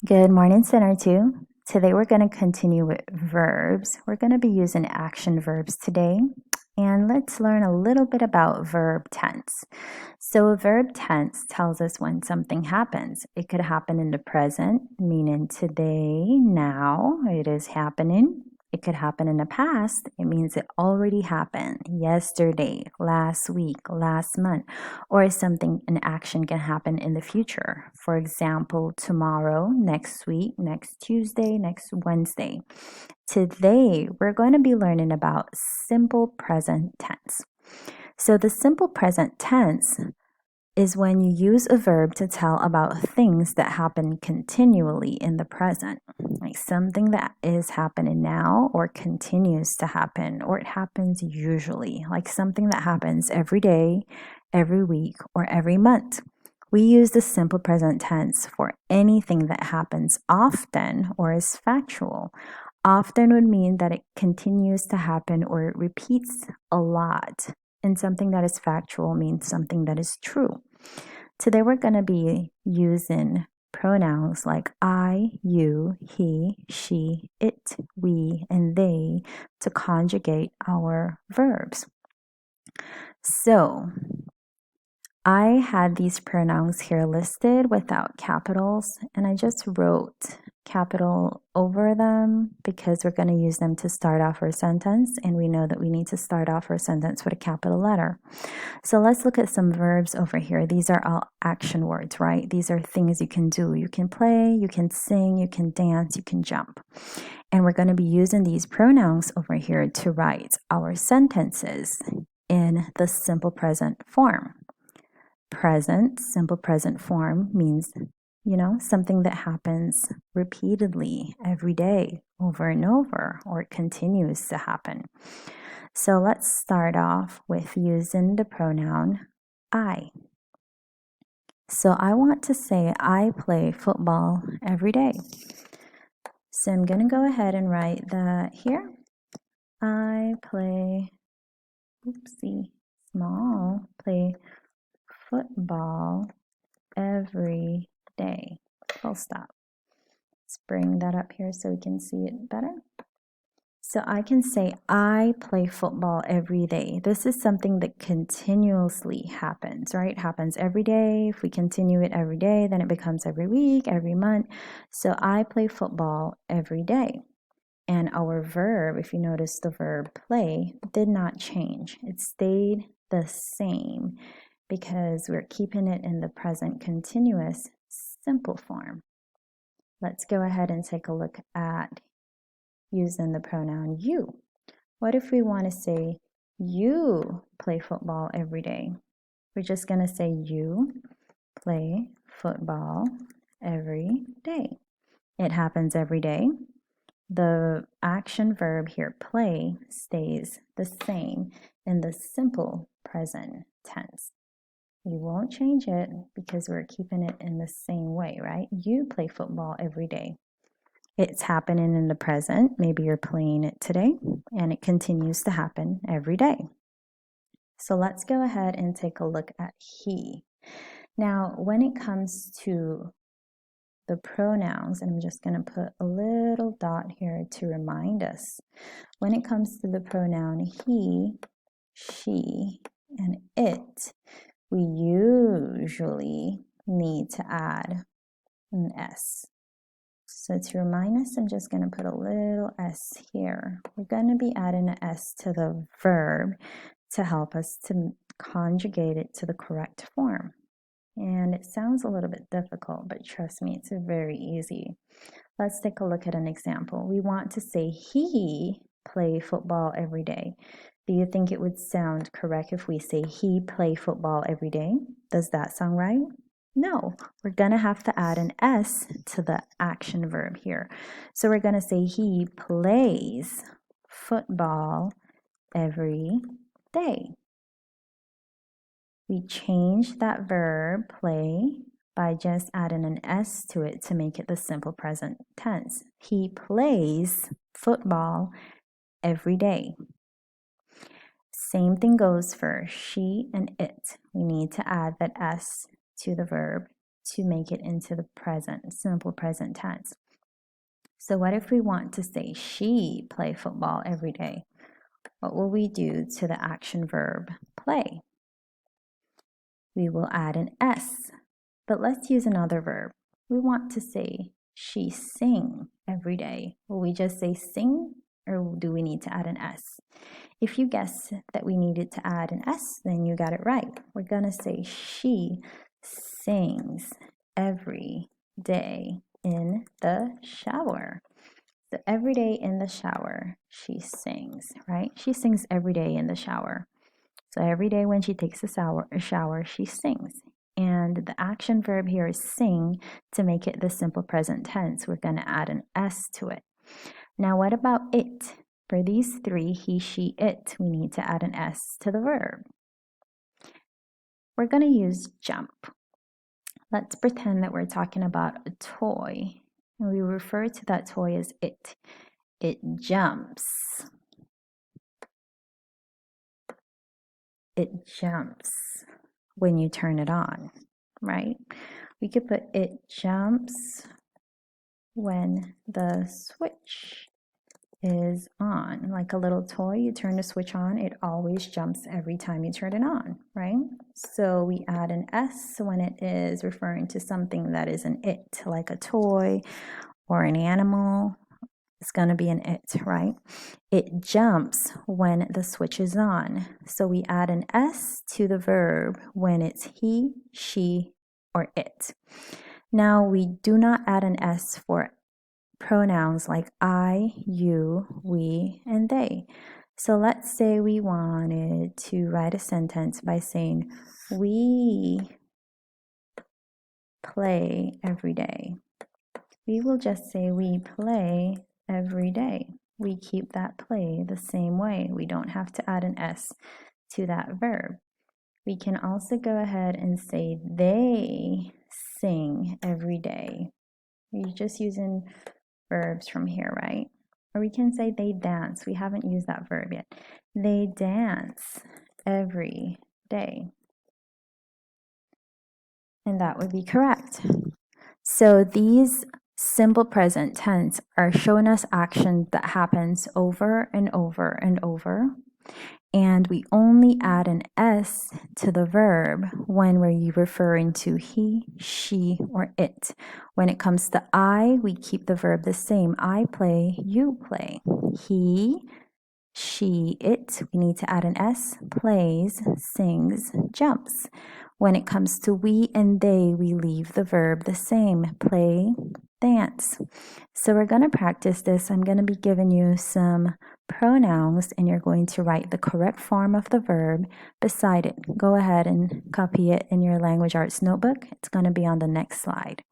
Good morning, Center 2. Today we're going to continue with verbs. We're going to be using action verbs today. And let's learn a little bit about verb tense. So, a verb tense tells us when something happens. It could happen in the present, meaning today, now, it is happening. It could happen in the past. It means it already happened yesterday, last week, last month, or something, an action can happen in the future. For example, tomorrow, next week, next Tuesday, next Wednesday. Today, we're going to be learning about simple present tense. So, the simple present tense is when you use a verb to tell about things that happen continually in the present, like something that is happening now or continues to happen, or it happens usually, like something that happens every day, every week, or every month. We use the simple present tense for anything that happens often or is factual. Often would mean that it continues to happen or it repeats a lot. And something that is factual means something that is true. Today we're going to be using pronouns like I, you, he, she, it, we, and they to conjugate our verbs. So, I had these pronouns here listed without capitals, and I just wrote capital over them because we're going to use them to start off our sentence, and we know that we need to start off our sentence with a capital letter. So let's look at some verbs over here. These are all action words, right? These are things you can do. You can play, you can sing, you can dance, you can jump. And we're going to be using these pronouns over here to write our sentences in the simple present form. Present, simple present form means, something that happens repeatedly every day, over and over, or it continues to happen. So let's start off with using the pronoun I. So I want to say I play football every day. So I'm going to go ahead and write that here. I play, play football every day. Full stop. Let's bring that up here so we can see it better. So I can say I play football every day. This is something that continuously happens, right? Happens every day. If we continue it every day, then it becomes every week, every month. So I play football every day. And our verb, if you notice the verb play, did not change. It stayed the same because we're keeping it in the present continuous simple form. Let's go ahead and take a look at using the pronoun you. What if we want to say you play football every day? We're just going to say you play football every day. It happens every day. The action verb here, play, stays the same in the simple present tense. We won't change it because we're keeping it in the same way, right? You play football every day. It's happening in the present. Maybe you're playing it today, and it continues to happen every day. So let's go ahead and take a look at he. Now, when it comes to the pronouns, and I'm just going to put a little dot here to remind us. When it comes to the pronoun he, she, and it, we usually need to add an S. So to remind us, I'm just going to put a little S here. We're going to be adding an S to the verb to help us to conjugate it to the correct form. And it sounds a little bit difficult, but trust me, it's very easy. Let's take a look at an example. We want to say he play football every day. Do you think it would sound correct if we say he play football every day? Does that sound right? No, we're going to have to add an S to the action verb here. So we're going to say he plays football every day. We change that verb, play, by just adding an S to it to make it the simple present tense. He plays football every day. Same thing goes for she and it. We need to add that S to the verb to make it into the present, simple present tense. So what if we want to say she play football every day? What will we do to the action verb play? We will add an S, but let's use another verb. We want to say she sing every day. Will we just say sing, or do we need to add an S? If you guessed that we needed to add an S, then you got it right. We're gonna say she sings every day in the shower. So every day in the shower, she sings, right? She sings every day in the shower. So every day when she takes a shower, she sings. And the action verb here is sing. To make it the simple present tense, we're going to add an S to it. Now what about it? For these three, he, she, it, we need to add an S to the verb. We're going to use jump. Let's pretend that we're talking about a toy. And we refer to that toy as it. It jumps. It jumps when you turn it on, right? We could put it jumps when the switch is on. Like a little toy, you turn the switch on, it always jumps every time you turn it on, right? So we add an S when it is referring to something that is an it, like a toy or an animal. It's going to be an it, right? It jumps when the switch is on. So we add an S to the verb when it's he, she, or it. Now we do not add an S for pronouns like I, you, we, and they. So let's say we wanted to write a sentence by saying, we play every day. We will just say we play every day. We keep that play the same way. We don't have to add an S to that verb. We can also go ahead and say they sing every day. We're just using verbs from here, right? Or we can say they dance. We haven't used that verb yet. They dance every day. And that would be correct. So these simple present tense are showing us action that happens over and over and over. And we only add an S to the verb when we're referring to he, she, or it. When it comes to I, we keep the verb the same. I play, you play. He, she, it, we need to add an S, plays, sings, jumps. When it comes to we and they, we leave the verb the same, play, dance. So we're going to practice this. I'm going to be giving you some pronouns and you're going to write the correct form of the verb beside it. Go ahead and copy it in your language arts notebook. It's going to be on the next slide.